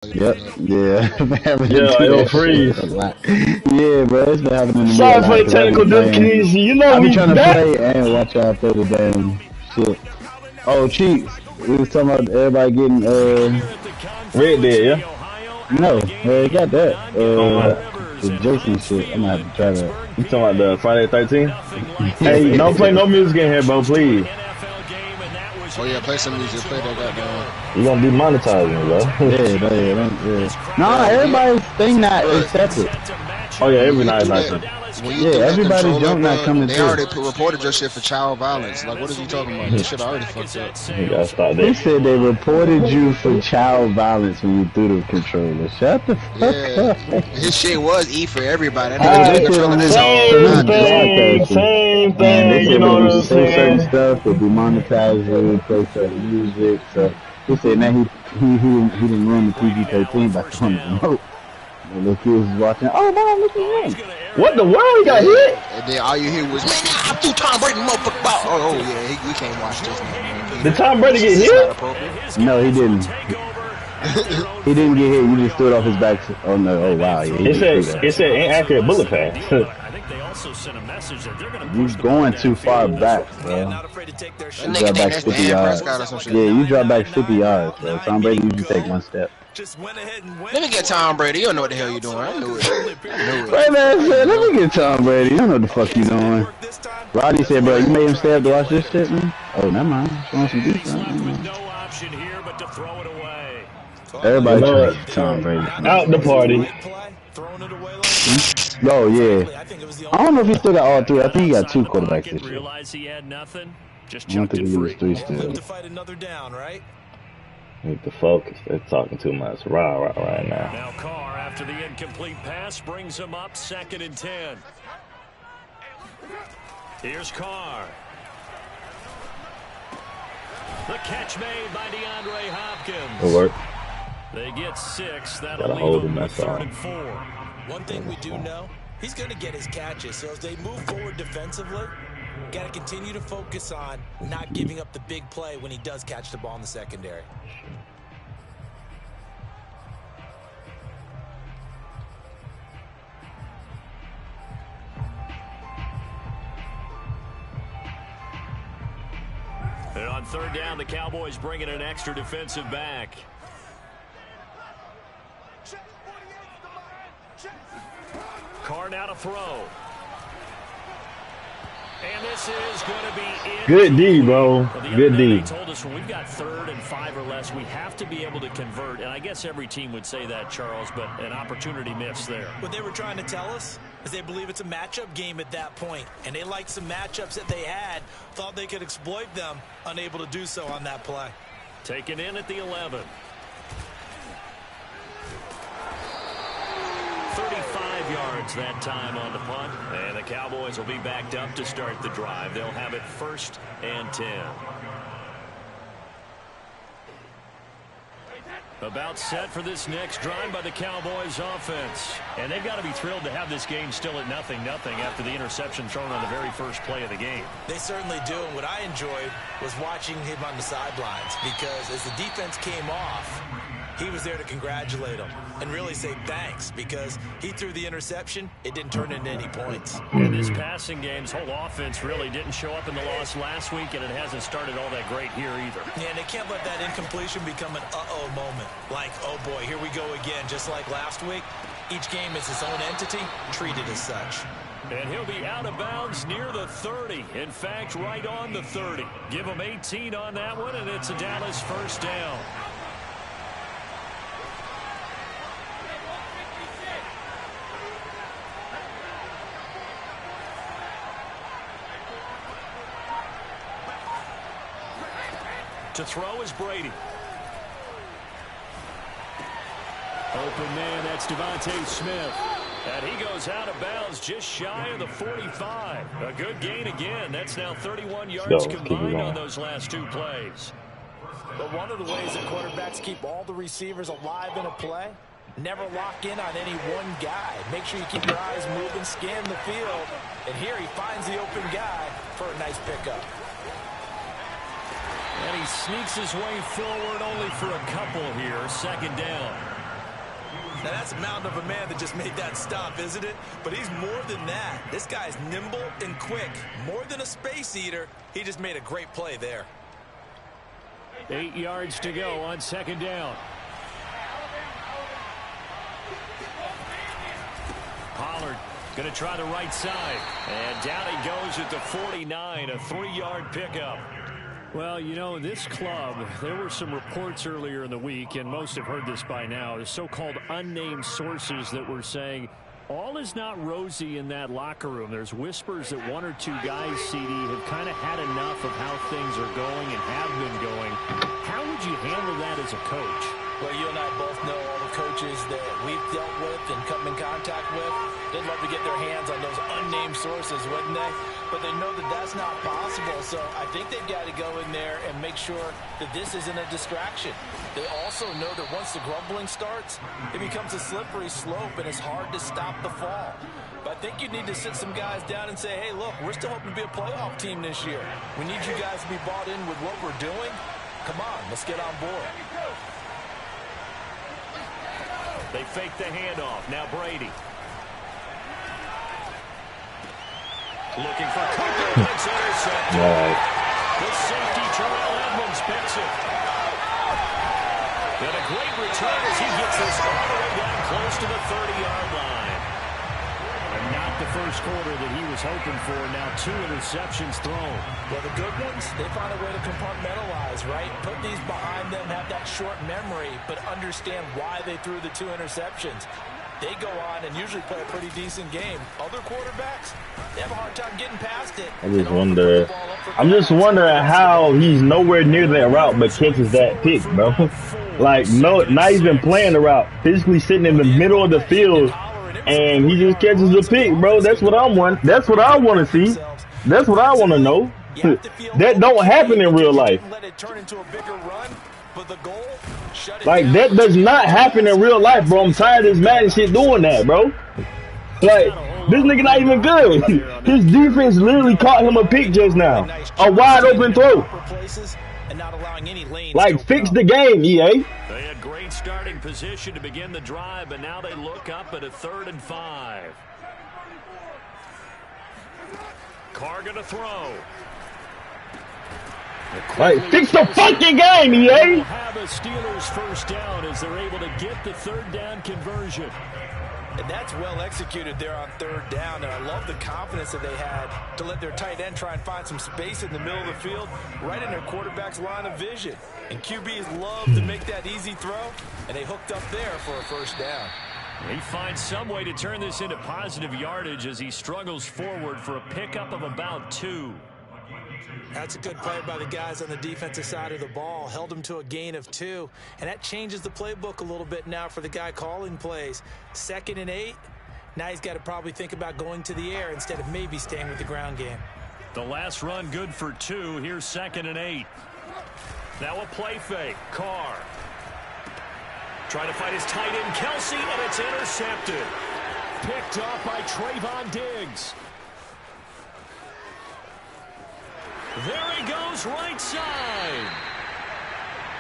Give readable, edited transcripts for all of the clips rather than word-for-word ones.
Yep. Yeah. Yeah, it'll freeze. Yeah, bro. It's been happening to me a Sorry for lot the because I be technical playing. difficulties. You know I be we trying to back. play and watch y'all play the damn shit. Oh, cheats. We was talking about everybody getting Red Dead, yeah. no, they got that On what? the Jason shit. I'm gonna have to try that. You talking about the Friday the 13th? Hey, don't play Yeah. no music in here, bro, please. Oh yeah, play some music. Play that goddamn. You gonna demonetize me, bro. Nah, Yeah, everybody's thing not bro. accepted. Oh yeah, every When you night do not that, true. when you Yeah, threw that everybody's controller, junk not bro, coming they through. already reported your shit for child violence. Like, what is you talking about? Your shit already fucked up. You gotta stop He that. said they reported you for child violence when you threw the controller. Shut the fuck Yeah, up. his shit was E for everybody. That nigga Yeah, took the they Alright, said controller when this it's whole when same it's goddamn. thing, broadcasting. same And they thing, you said know when what you I'm say certain saying? stuff, they demonetize you, play certain music. So he said now he didn't ruin the PG-13 by throwing the remote. The little kids was watching. Oh, mom, look at him. What the world he got Yeah, hit? and then all you hear was, man, nah, I threw Tom Brady motherfucker ball. Oh yeah, we can't watch this no more, Did Peter. Tom Brady get This is not hit? appropriate. No, he didn't. He didn't get hit. You just threw it off his back. Oh no! Oh wow! Yeah, he It just threw said that. it said inaccurate bullet pass. You going too far back, bro. That You nigga drop think back that's 50 Dan yards. Prescott or some shit. Yeah, you drop back 50 yards, bro. Tom Brady usually take one step. Let me get Tom Brady. You don't know what the hell you doing. I knew it. I knew it. Right man said, let me get Tom Brady. You don't know what the fuck you doing. Roddy said, bro, you made him stay up to watch this shit, man. Oh, never mind. Showing some defense. You Everybody know trying to what? get Tom Brady. Out the party. Oh yeah. I don't know if he still got all three. I think he got two quarterbacks this year. I don't think he used three still. Need to focus. They're talking too much right now. Now Carr, after the incomplete pass, brings him up 2nd and 10. Here's Carr. The catch made by DeAndre Hopkins. It worked. They get 6. Gotta That'll hold leave him, them with that's 3rd all. and 4. One thing we do know, he's going to get his catches. So as they move forward defensively, got to continue to focus on not giving up the big play when he does catch the ball in the secondary. And on 3rd down, the Cowboys bring in an extra defensive back. Carr now to throw. And this is going to be Good D, bro. Good D. They told us when we've got 3rd and 5 or less, we have to be able to convert. And I guess every team would say that, Charles, but an opportunity missed there. What they were trying to tell us is they believe it's a matchup game at that point, and they liked some matchups that they had, thought they could exploit them, unable to do so on that play. Taken in at the 11. 35 yards that time on the punt. And the Cowboys will be backed up to start the drive. They'll have it 1st and 10. About set for this next drive by the Cowboys offense. And they've got to be thrilled to have this game still at 0-0 after the interception thrown on the very first play of the game. They certainly do, and what I enjoyed was watching him on the sidelines, because as the defense came off, he was there to congratulate them and really say thanks, because he threw the interception. It didn't turn into any points. And this passing game's whole offense really didn't show up in the loss last week, and it hasn't started all that great here either. Yeah, and they can't let that incompletion become an uh-oh moment. Like, oh boy, here we go again. Just like last week, each game is its own entity, treated as such. And he'll be out of bounds near the 30. In fact, right on the 30. Give him 18 on that one, and it's a Dallas 1st down. To throw is Brady. Open man, that's Devontae Smith. And he goes out of bounds just shy of the 45. A good gain again. That's now 31 yards combined on those last 2 plays. But one of the ways that quarterbacks keep all the receivers alive in a play, never lock in on any one guy. Make sure you keep your eyes moving, scan the field. And here he finds the open guy for a nice pickup. And he sneaks his way forward only for a couple here. 2nd down. Now, that's a mountain of a man that just made that stop, isn't it? But he's more than that. This guy's nimble and quick. More than a space eater. He just made a great play there. 8 yards to go on second down. Pollard going to try the right side. And down he goes at the 49, a 3-yard pickup. Well, you know, this club, there were some reports earlier in the week, and most have heard this by now, the so-called unnamed sources that were saying all is not rosy in that locker room. There's whispers that 1 or 2 guys, CD, have kind of had enough of how things are going and have been going. How would you handle that as a coach? Well, you and I both know all the coaches that we've dealt with and come in contact with. They'd love to get their hands on those unnamed sources, wouldn't they? But they know that that's not possible, so I think they've got to go in there and make sure that this isn't a distraction. They also know that once the grumbling starts, it becomes a slippery slope, and it's hard to stop the fall. But I think you need to sit some guys down and say, hey, look, we're still hoping to be a playoff team this year. We need you guys to be bought in with what we're doing. Come on, let's get on board. They fake the handoff. Now Brady. Looking for Cooper, but it's intercepted. The safety, Terrell Edmonds, picks it. And a great return as he gets this all the way down close to the 30-yard line. And not the first quarter that he was hoping for. Now 2 interceptions thrown. Well, the good ones, they find a way to compartmentalize, right? Put these behind them, have that short memory, but understand why they threw the 2 interceptions. They go on and usually play a pretty decent game. Other quarterbacks, they have a hard time getting past it. I'm just wondering how he's nowhere near that route but catches that pick, bro. Like, no, not even playing the route. Physically sitting in the middle of the field, and he just catches the pick, bro. That's what I want. That's what I want to see. That's what I want to know. That don't happen in real life. Like, that does not happen in real life, bro. I'm tired of this Madden shit doing that, bro. Like, this nigga not even good. His defense literally caught him a pick just now. A wide open throw. Like, fix the game, EA. They had great starting position to begin the drive, but now they look up at a 3rd and 5. Carr gonna throw. Like, fix the fucking game, EA. They'll have a Steelers first down as they're able to get the 3rd down conversion. And that's well executed there on 3rd down. And I love the confidence that they had to let their tight end try and find some space in the middle of the field, right in their quarterback's line of vision. And QBs love to make that easy throw, and they hooked up there for a first down. He finds some way to turn this into positive yardage as he struggles forward for a pickup of about 2. That's a good play by the guys on the defensive side of the ball. Held him to a gain of 2. And that changes the playbook a little bit now for the guy calling plays. 2nd and 8. Now he's got to probably think about going to the air instead of maybe staying with the ground game. The last run good for 2. Here's 2nd and 8. Now a play fake. Carr. Trying to find his tight end, Kelsey, and it's intercepted. Picked up by Trayvon Diggs. There he goes, right side.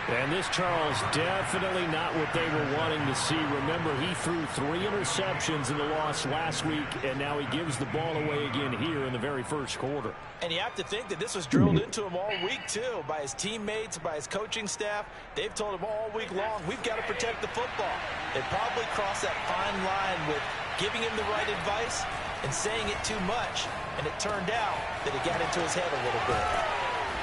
And this, Charles, definitely not what they were wanting to see. Remember, he threw 3 interceptions in the loss last week, and now he gives the ball away again here in the very first quarter. And you have to think that this was drilled into him all week, too, by his teammates, by his coaching staff. They've told him all week long, we've got to protect the football. They probably crossed that fine line with giving him the right advice and saying it too much. And it turned out that it got into his head a little bit.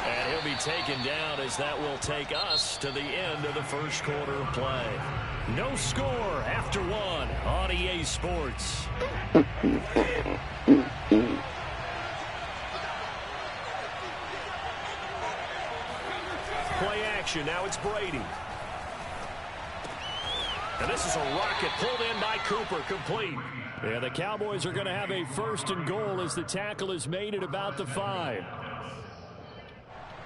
And he'll be taken down as that will take us to the end of the first quarter of play. No score after 1 on EA Sports. Play action. Now it's Brady. And this is a rocket pulled in by Cooper, complete. Yeah, the Cowboys are going to have a 1st and goal as the tackle is made at about the 5.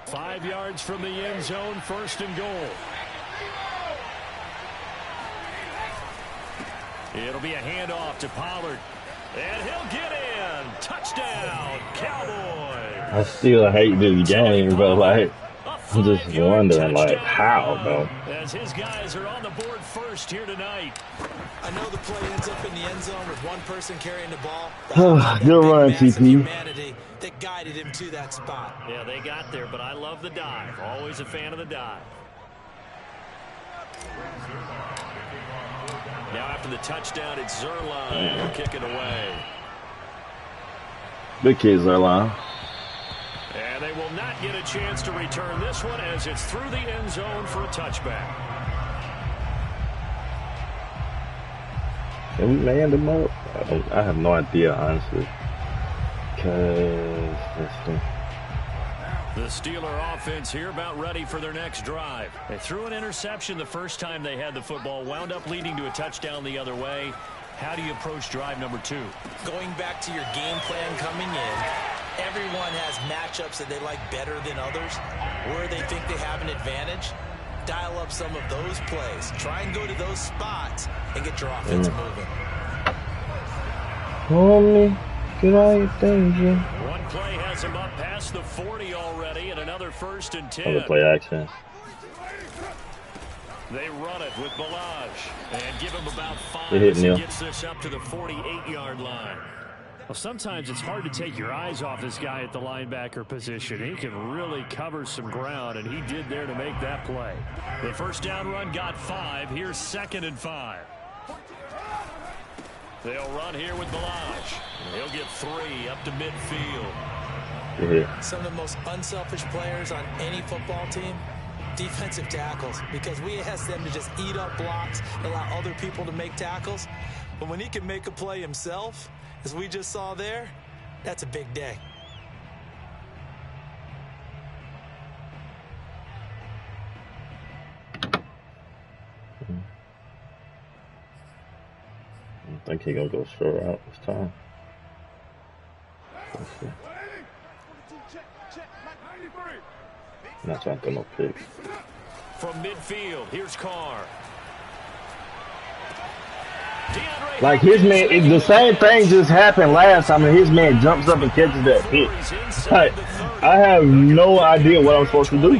5 yards from the end zone, 1st and goal. It'll be a handoff to Pollard. And he'll get in. Touchdown, Cowboys. I still hate this game, but like, I'm just wondering, like, how, bro? As his guys are on the board first here tonight. I know the play ends up in the end zone with one person carrying the ball. Good run, TP. That guided him to that spot. Yeah, they got there, but I love the dive. Always a fan of the dive. Now after the touchdown, it's Zerline kicking away. Big kid, Zerline. And they will not get a chance to return this one as it's through the end zone for a touchback. Can we man them up? I have no idea, honestly. Because, let's see. The Steeler offense here about ready for their next drive. They threw an interception the first time they had the football, wound up leading to a touchdown the other way. How do you approach drive number 2? Going back to your game plan coming in, everyone has matchups that they like better than others, where they think they have an advantage. Dial up some of those plays. Try and go to those spots and get your offense moving. Homie, get out of your danger. One play has him up past the 40 already, and another 1st and 10. Another play action. They run it with Balaj and give him about 5 It hit as he Neil. gets this up to the 48-yard line. Well, sometimes it's hard to take your eyes off this guy at the linebacker position. He can really cover some ground, and he did there to make that play. The first down run got 5. Here's 2nd and 5. They'll run here with Balaj. He'll get 3 up to midfield. Some of the most unselfish players on any football team, defensive tackles, because we ask them to just eat up blocks, allow other people to make tackles. But when he can make a play himself, as we just saw there, that's a big day. I think he's gonna go short out this time. Let's see. Not trying to throw no picks. From midfield, here's Carr. Like his man, the same thing just happened last time, and his man jumps up and catches that pick. Like, I have no idea what I'm supposed to do.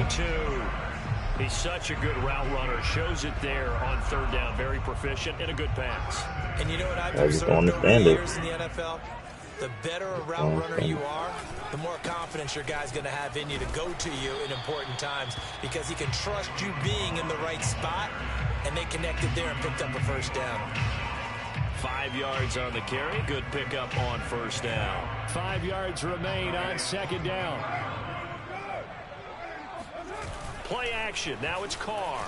He's such a good route runner. Shows it there on 3rd down. Very proficient and a good pass. And you know what I've I just don't observed over the understand it. years in the NFL? The better a route runner you are, the more confidence your guy's going to have in you to go to you in important times, because he can trust you being in the right spot, and they connected there and picked up a 1st down. 5 yards on the carry. Good pickup on 1st down. 5 yards remain on 2nd down. Play action. Now it's Carr.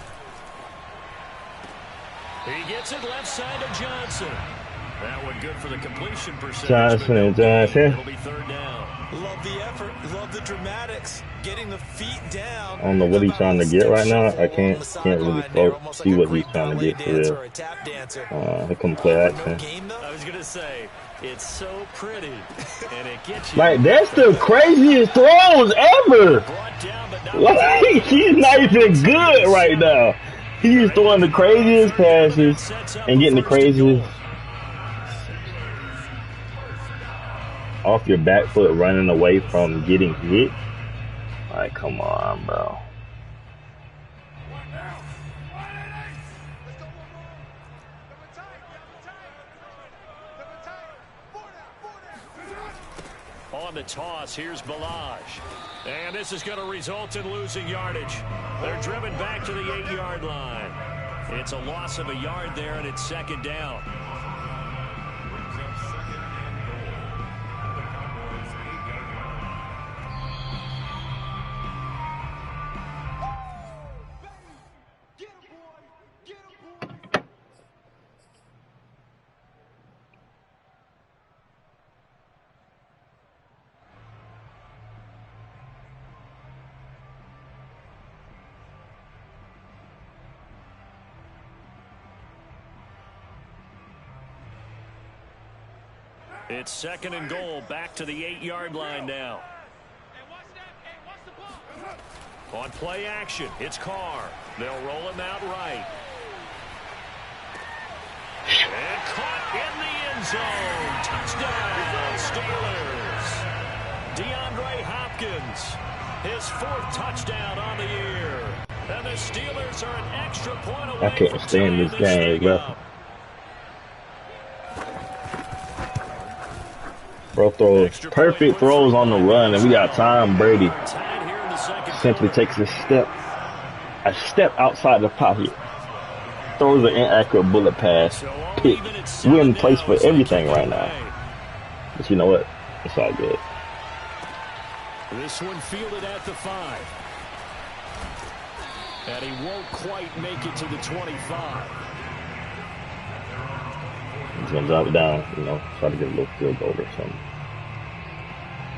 He gets it left side to Johnson. That one good for the completion percentage. Johnson. It'll be 3rd down. Love the effort. Love the dramatics. Getting the feet down. I don't know what he's trying to get right now. I can't really see what he's trying to get for real. He can play action. I was gonna say, it's so pretty, and it gets you. Like, that's the craziest throws ever. Like, he's not even good right now. He's throwing the craziest passes and getting the craziest off your back foot, running away from getting hit. Like, come on, bro. On the toss, here's Balaj. And this is going to result in losing yardage. They're driven back to the 8-yard line. It's a loss of a yard there, and it's 2nd down. It's 2nd and goal, back to the 8-yard line now. On play action, it's Carr. They'll roll him out right. And caught in the end zone. Touchdown, Steelers. DeAndre Hopkins His 4th touchdown on the year. And the Steelers are an extra point away. I can't stand this game, bro. Bro throws perfect throws on the run, and we got Tom Brady simply takes a step outside the pocket, throws an inaccurate bullet pass, pick. We're in place for everything right now. But you know what? It's all good. This one fielded at the 5. And he won't quite make it to the 25. He's going to drop it down, you know, try to get a little field goal or something.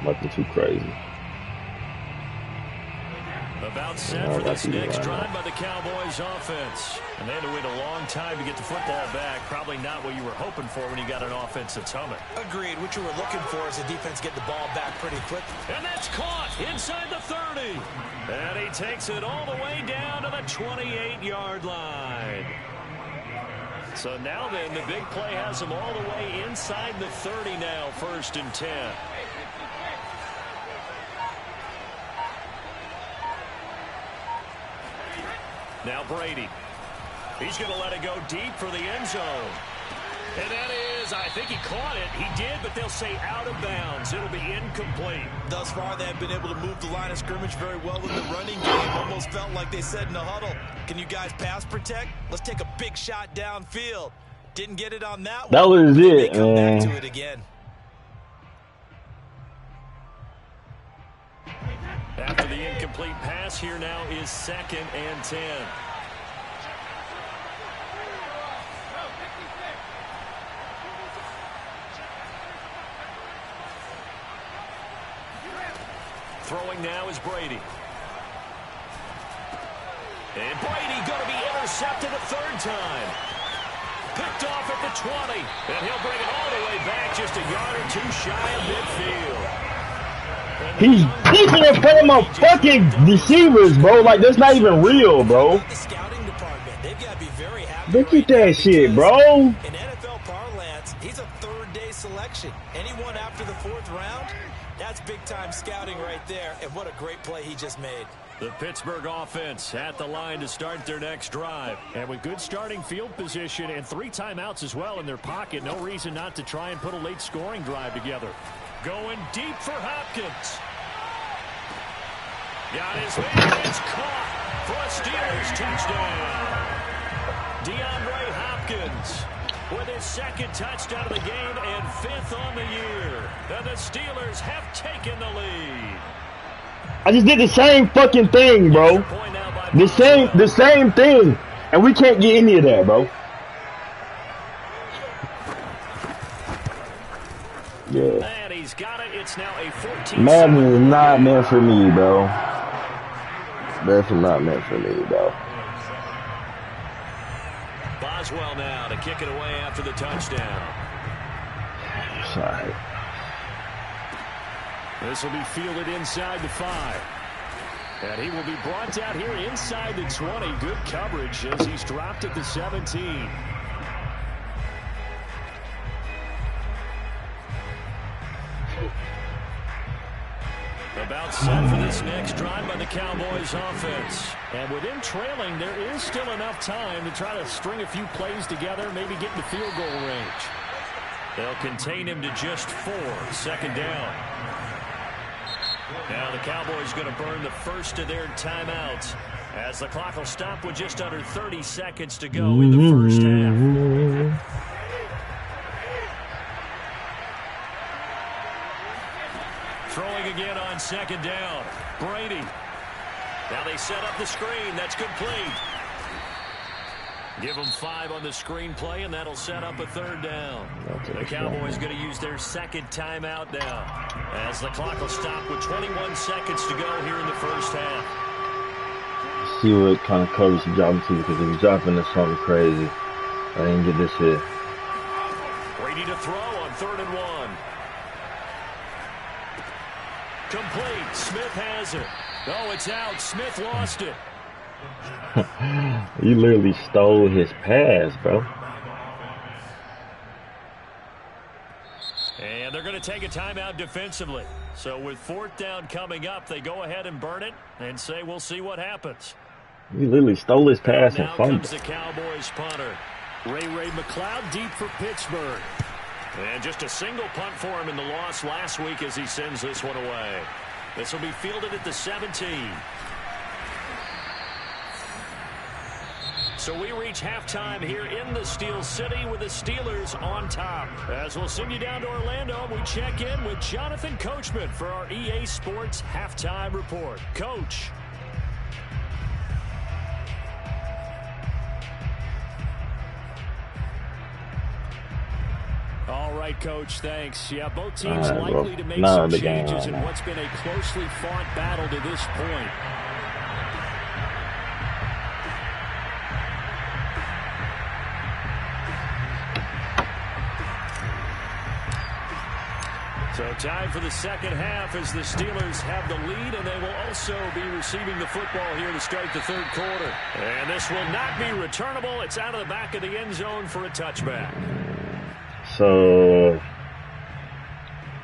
Nothing too crazy. About set for this next drive by the Cowboys offense. And they had to wait a long time to get the football back. Probably not what you were hoping for when you got an offense that's humming. Agreed. What you were looking for is the defense get the ball back pretty quick. And that's caught inside the 30. And he takes it all the way down to the 28-yard line. So now then, the big play has him all the way inside the 30 now, 1st and 10. Now Brady. He's going to let it go deep for the end zone. And that is, I think he caught it. He did, but they'll say out of bounds. It'll be incomplete. Thus far, they have been able to move the line of scrimmage very well in the running game. Almost felt like they said in the huddle, can you guys pass protect? Let's take a big shot downfield. Didn't get it on that one. That was it, come man. back to it again. After the incomplete pass, here now is 2nd and 10. Throwing now is Brady. And Brady going to be intercepted a 3rd time. Picked off at the 20. And he'll bring it all the way back just a yard or 2 shy of midfield. He's peeking in front of my fucking receivers, bro. Like, that's not even real, bro. The scouting department, they've got to be very happy. Look at that shit, bro. In NFL parlance, he's a 3rd-day selection. Anyone after the 4th round, that's big-time scouting right there. And what a great play he just made. The Pittsburgh offense at the line to start their next drive. And with good starting field position and 3 timeouts as well in their pocket, no reason not to try and put a late scoring drive together. Going deep for Hopkins. Got his man. It's caught for a Steelers touchdown. DeAndre Hopkins with his 2nd touchdown of the game and 5th on the year. And the Steelers have taken the lead. I just did the same fucking thing, bro. The same thing. And we can't get any of that, bro. Yeah. And he's got it. It's now a 14. Madden is not meant for me, bro. That's not meant for me, bro. Boswell now to kick it away after the touchdown. Sorry. This will be fielded inside the 5. And he will be brought out here inside the 20. Good coverage as he's dropped at the 17. About set for this next drive by the Cowboys offense. And with him trailing, there is still enough time to try to string a few plays together, maybe get in the field goal range. They'll contain him to just 4. 2nd down. Now the Cowboys going to burn the first of their timeouts as the clock will stop with just under 30 seconds to go in the first half. Throwing again on 2nd down. Brady. Now they set up the screen. That's complete. Give them 5 on the screen play, and that'll set up a 3rd down. The Cowboys going to use their 2nd timeout now as the clock will stop with 21 seconds to go here in the first half. See what kind of coverage he's dropping to, because if he's dropping to something crazy, I didn't get this shit. Brady to throw on 3rd and 1. Complete. Smith has it. Oh, it's out. Smith lost it. You literally stole his pass, bro. And they're going to take a timeout defensively. So with 4th down coming up, they go ahead and burn it and say we'll see what happens. He literally stole his pass and fumbled. Now comes the Cowboys punter. Ray McLeod deep for Pittsburgh. And just a single punt for him in the loss last week as he sends this one away. This will be fielded at the 17. So we reach halftime here in the Steel City with the Steelers on top. As we'll send you down to Orlando, we check in with Jonathan Coachman for our EA Sports Halftime Report. Coach. All right, Coach, thanks. Yeah, both teams likely to make some changes in what's been a closely fought battle to this point. So time for the second half as the Steelers have the lead, and they will also be receiving the football here to start the 3rd quarter. And this will not be returnable. It's out of the back of the end zone for a touchback. So,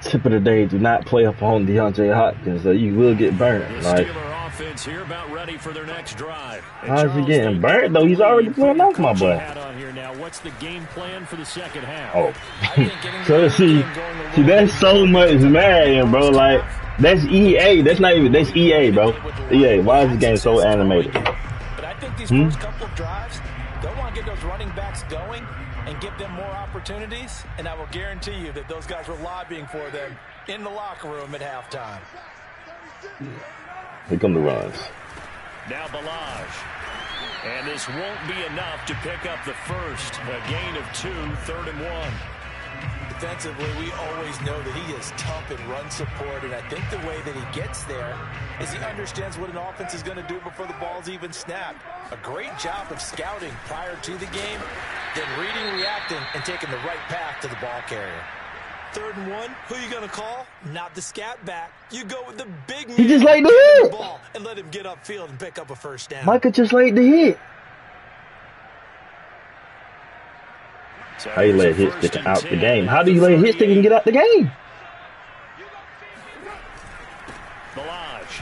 tip of the day, do not play up on DeAndre Hopkins, or you will get burnt. The Steeler offense here about ready for their next drive. How's he getting burnt, though? He's already playing off my boy. What's the game plan for the second half? Oh. So, see, that's so much Madden, bro. Like, that's EA. That's EA, bro. EA, why is this game so animated? But I think these first couple of drives, they'll want to get those running backs going and give them more opportunities, and I will guarantee you that those guys were lobbying for them in the locker room at halftime. Here come the runs. Now Balaj. And this won't be enough to pick up the first. A gain of 2, 3rd and 1. Defensively, we always know that he is tough in run support, and I think the way that he gets there is he understands what an offense is going to do before the ball's even snapped. A great job of scouting prior to the game, then reading, reacting, and taking the right path to the ball carrier. 3rd and 1, who are you going to call? Not the scat back. You go with the big man. He just laid the hit. Ball and let him get upfield and pick up a first down. Micah just laid the hit. So how you let hit stick out the game? How do you let hit stick and get out the game? Balaj.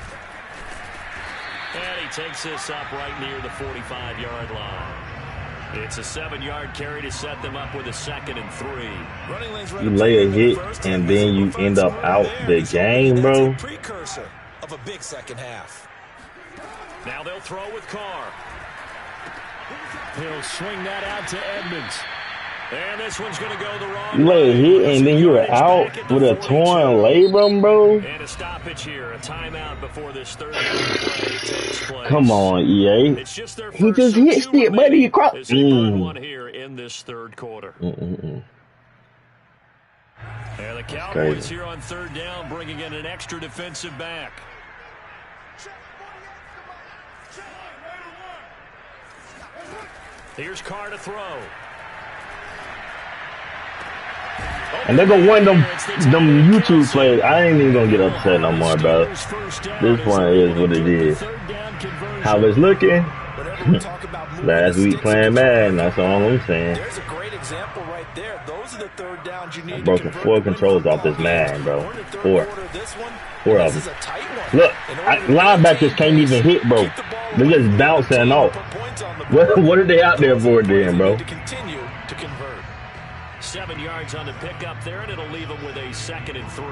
And he takes this up right near the 45-yard line. It's a 7-yard carry to set them up with a 2nd and 3. You lay a hit and then you end up out the game, bro. Precursor of a big second half. Now they'll throw with Carr. He'll swing that out to Edmonds. And this one's going to go the wrong way. You lay a hit and then you were out with a torn labrum, bro. And a stoppage here, a timeout before this 3rd play takes place. Come on, EA. It's just their he just hit stick, buddy. You crossed. One here in this 3rd quarter. And the Cowboys here on 3rd down, bringing in an extra defensive back. Here's Carr to throw. And they're going to win them YouTube plays. I ain't even going to get upset no more, bro. This one is what it is. How it's looking. Last week playing Madden, that's all I'm saying. There's a great example right there. Those are the 3rd downs you need. I've broken 4 controls off this Madden, bro. 4 of them. Look, linebackers can't even hit, bro. They're just bouncing off. What are they out there for then, bro? 7 yards on the pickup there, and it'll leave them with a 2nd and 3.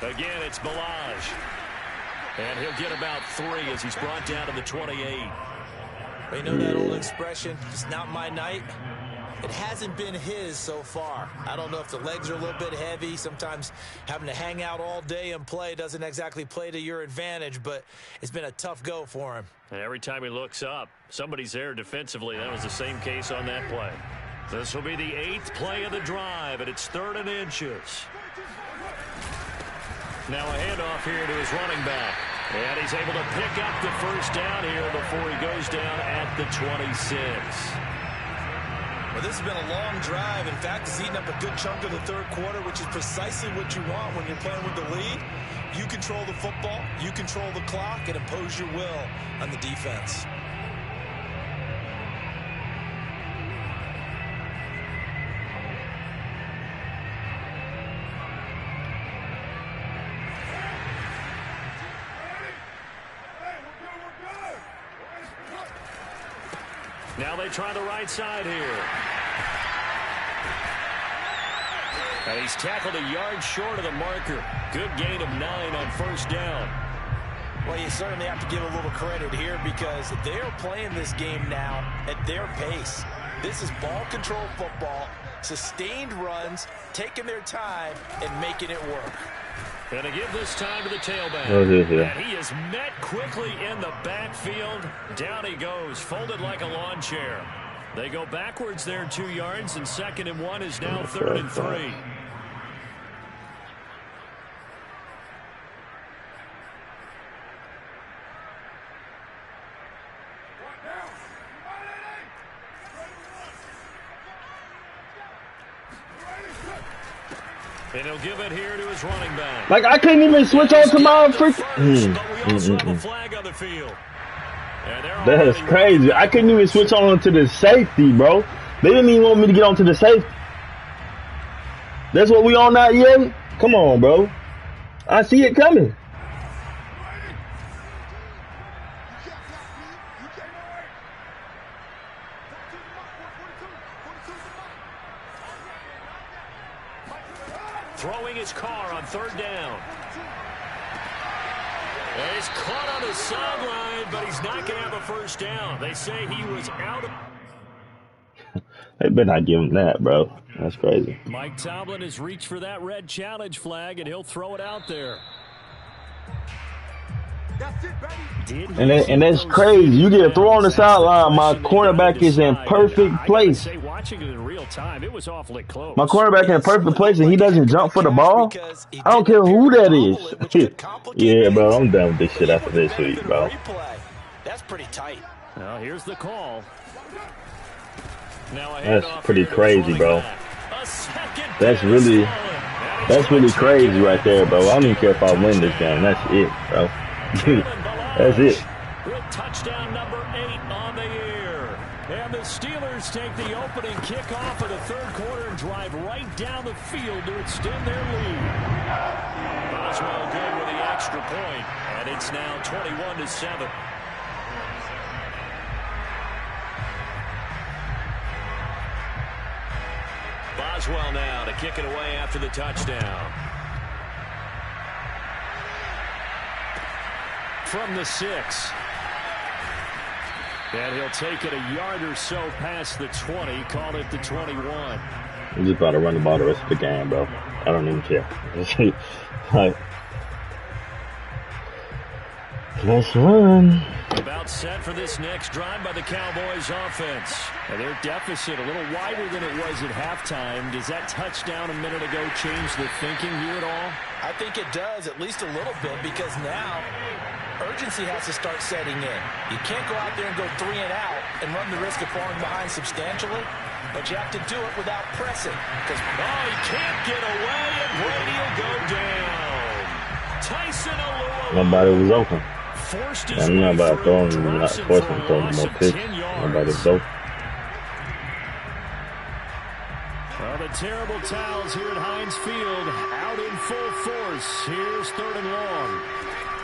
Again, it's Balaj. And he'll get about 3 as he's brought down to the 28. They know that old expression, it's not my night. It hasn't been his so far. I don't know if the legs are a little bit heavy. Sometimes having to hang out all day and play doesn't exactly play to your advantage, but it's been a tough go for him. And every time he looks up, somebody's there defensively. That was the same case on that play. This will be the 8th play of the drive, and it's 3rd and inches. Now a handoff here to his running back. And he's able to pick up the first down here before he goes down at the 26. Well, this has been a long drive. In fact, it's eaten up a good chunk of the 3rd quarter, which is precisely what you want when you're playing with the lead. You control the football, you control the clock, and impose your will on the defense. Now they try the right side here. And he's tackled a yard short of the marker. Good gain of 9 on first down. Well, you certainly have to give a little credit here because they're playing this game now at their pace. This is ball control football, sustained runs, taking their time, and making it work. And to give this time to the tailback. And he is met quickly in the backfield. Down he goes, folded like a lawn chair. They go backwards there 2 yards, and 2nd and 1 is now 3rd and 3. And he'll give it here to his running back. Like, I couldn't even switch on to my freaking... That's crazy. I couldn't even switch on to the safety, bro. They didn't even want me to get onto the safety. That's what we on now, EA? Come on, bro. I see it coming. Throwing his car on 3rd down. And he's caught on the sideline, but he's not going to have a first down. They say he was out of... They better not give him that, bro. That's crazy. Mike Tomlin has reached for that red challenge flag, and he'll throw it out there. And that's crazy. You get a throw on the sideline. My cornerback is in perfect place. Watching it in real time, it was awfully close. My cornerback in perfect place, and he doesn't jump for the ball. I don't care who that is. Yeah, bro, I'm done with this shit after this week, bro. That's pretty tight. Now here's the call. That's pretty crazy, bro. That's really crazy right there, bro. I don't even care if I win this game. That's it, bro. That's it. With touchdown number 8 on the year. And the Steelers take the opening kickoff of the 3rd quarter and drive right down the field to extend their lead. Boswell good with the extra point, and it's now 21-7. Boswell now to kick it away after the touchdown. From the 6. And he'll take it a yard or so past the 20, call it the 21. I'm just about to run the ball the rest of the game, bro. I don't even care. Like, let's run. About set for this next drive by the Cowboys offense. And their deficit a little wider than it was at halftime. Does that touchdown a minute ago change the thinking here at all? I think it does, at least a little bit, because now urgency has to start setting in. You can't go out there and go 3 and out and run the risk of falling behind substantially, but you have to do it without pressing. Because he can't get away, and Brady will go down. Tyson Alua. Nobody was open. I'm not about to throw him, not forcing him to throw him more picks. Nobody's open. Well, the terrible towels here at Heinz Field out in full force. Here's 3rd and long.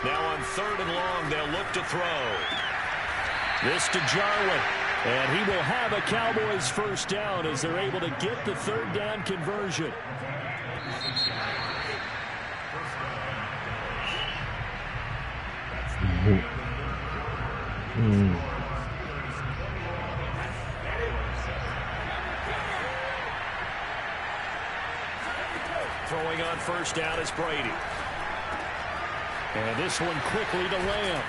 Now on 3rd and long, they'll look to throw. This to Jarwin. And he will have a Cowboys first down as they're able to get the 3rd down conversion. Throwing on first down is Brady. And this one quickly to Lamb.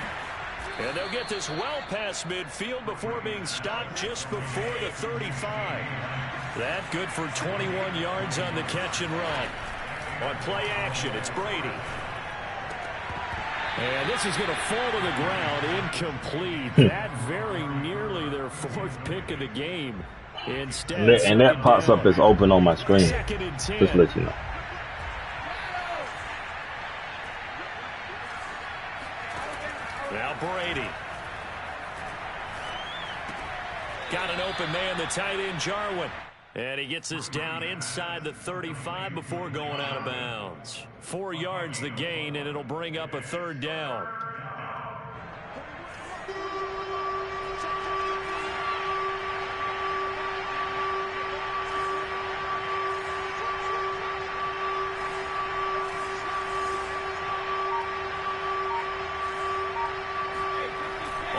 And they'll get this well past midfield before being stopped just before the 35. That good for 21 yards on the catch and run. On play action, it's Brady. And this is going to fall to the ground, incomplete. That very nearly their 4th pick of the game. Instead, and that pops up as open on my screen. Just let you know. Now Brady. Got an open man, the tight end Jarwin. And he gets this down inside the 35 before going out of bounds. 4 yards the gain, and it'll bring up a 3rd down.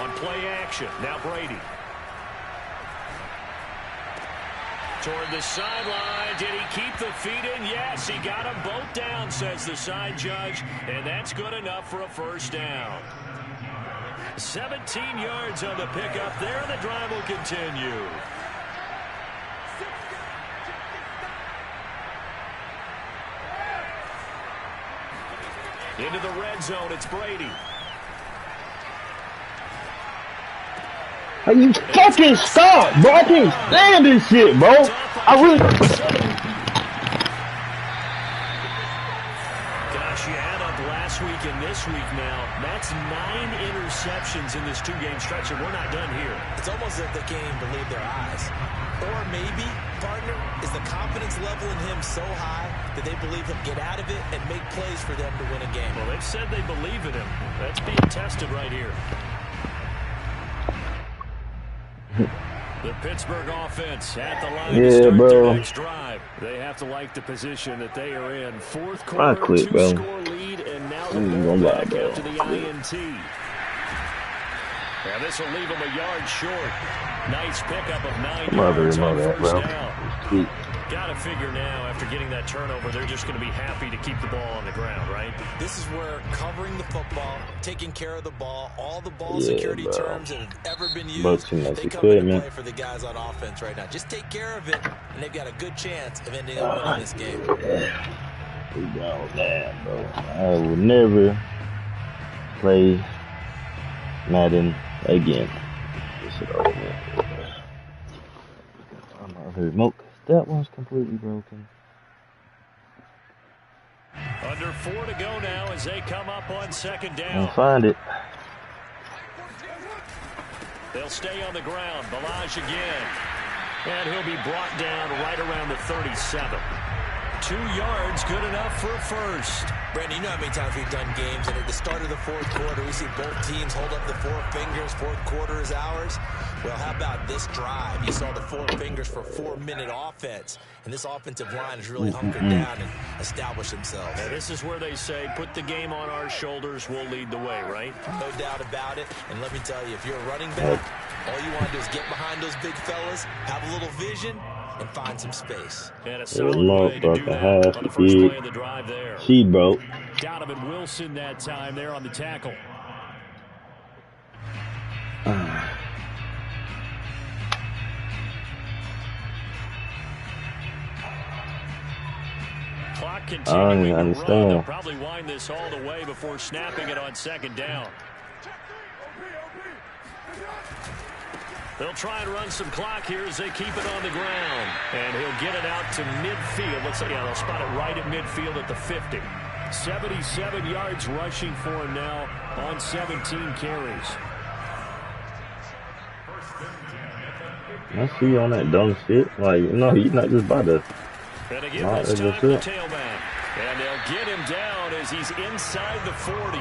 On play action, now Brady. Toward the sideline, did he keep the feet in? Yes, he got them both down, says the side judge, and that's good enough for a first down. 17 yards on the pickup there, and the drive will continue. Into the red zone, it's Brady. How you fucking stop, bro? I can't stand this shit, bro. I really. Gosh, you add up last week and this week now. That's 9 interceptions in this 2-game stretch, and we're not done here. It's almost as if they can't even believe their eyes. Or maybe, partner, is the confidence level in him so high that they believe he'll get out of it and make plays for them to win a game. Well, they've said they believe in him. That's being tested right here. The Pittsburgh offense at the line to start the next drive. They have to like the position that they are in. Fourth quarter, two-score lead, and now the ball back after the INT. And this will leave them a yard short. Nice pickup of 9 yards on first down. Got to figure now, after getting that turnover, they're just going to be happy to keep the ball on the ground, right? This is where covering the football, taking care of the ball, all the ball security terms that have ever been used, they come into play for the guys on offense right now. Just take care of it, and they've got a good chance of ending up winning this game. Damn, bro. I will never play Madden again. This shit over. I'm not very milk. That one's completely broken. Under 4 to go now as they come up on second down. I'll find it. They'll stay on the ground. Balaj again. And he'll be brought down right around the 37. 2 yards, good enough for a first. Brandon, you know how many times we've done games, and at the start of the fourth quarter, we see both teams hold up the 4 fingers. Fourth quarter is ours. Well, how about this drive? You saw the 4 fingers for 4-minute offense, and this offensive line has really hunkered down and established themselves. Yeah, this is where they say, put the game on our shoulders, we'll lead the way, right? No doubt about it. And let me tell you, if you're a running back, all you want to do is get behind those big fellas, have a little vision, and find some space. And a solid way to do that on the first play of the drive there. She broke. Donovan Wilson that time there on the tackle. Clock continuing to run. They'll probably wind this all the way before snapping it on second down. They'll try and run some clock here as they keep it on the ground. And he'll get it out to midfield. Let's say, yeah, they'll spot it right at midfield at the 50. 77 yards rushing for him now on 17 carries. I see you on that dumb shit. Like, no, he's not just by the... And again, this time the tailback. And they'll get him down as he's inside the 40.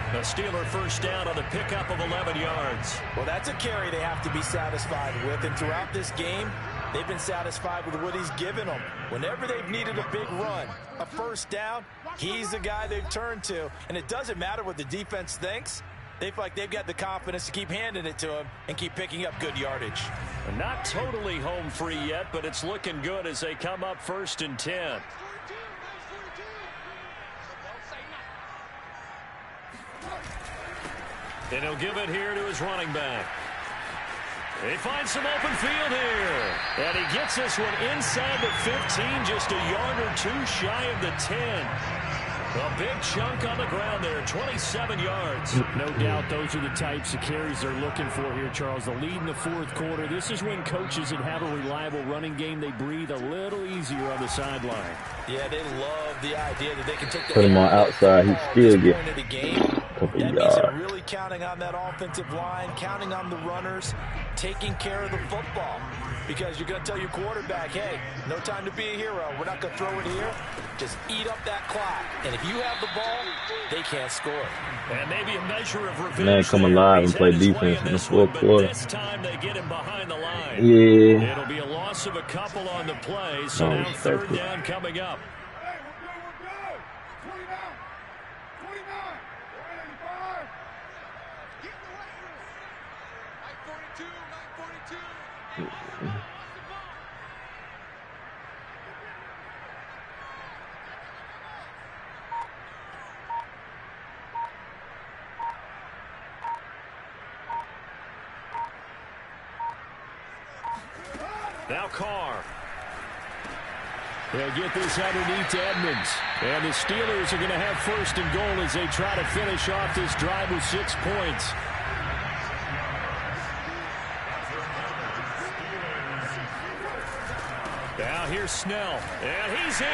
A Steeler first down on the pickup of 11 yards. Well, that's a carry they have to be satisfied with. And throughout this game, they've been satisfied with what he's given them. Whenever they've needed a big run, a first down, he's the guy they've turned to. And it doesn't matter what the defense thinks. They feel like they've got the confidence to keep handing it to him and keep picking up good yardage. Not totally home free yet, but it's looking good as they come up 1st and 10. And he'll give it here to his running back. He finds some open field here. And he gets this one inside the 15, just a yard or 2 shy of the 10. A big chunk on the ground there, 27 yards. No doubt those are the types of carries they're looking for here, Charles. The lead in the fourth quarter. This is when coaches that have a reliable running game, they breathe a little easier on the sideline. Yeah, they love the idea that they can take the put him on outside, he still get a couple that yards. means they're really counting on that offensive line, counting on the runners, taking care of the football. Because you're going to tell your quarterback, hey, no time to be a hero. We're not going to throw it here. Just eat up that clock. And if you have the ball, they can't score. And maybe a measure of revenge. Man, come alive and play defense in the fourth quarter. This time they get him behind the line. Yeah. It'll be a loss of a couple on the play. So now 3rd down coming up. Now Carr. They'll get this underneath to Edmonds. And the Steelers are going to have first and goal as they try to finish off this drive with 6 points. Now here's Snell. And he's in.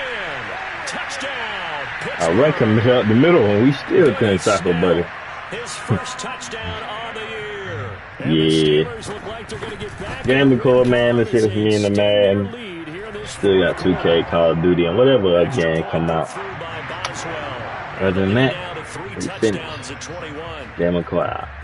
Touchdown. I reckon out the middle, and we still couldn't tackle Buddy. His first touchdown on the year. Yeah. Game record, man. Let's hear from me in the Madden. Still got 2K, Call of Duty, and whatever other game come out. Other than that, we finished. Game record out.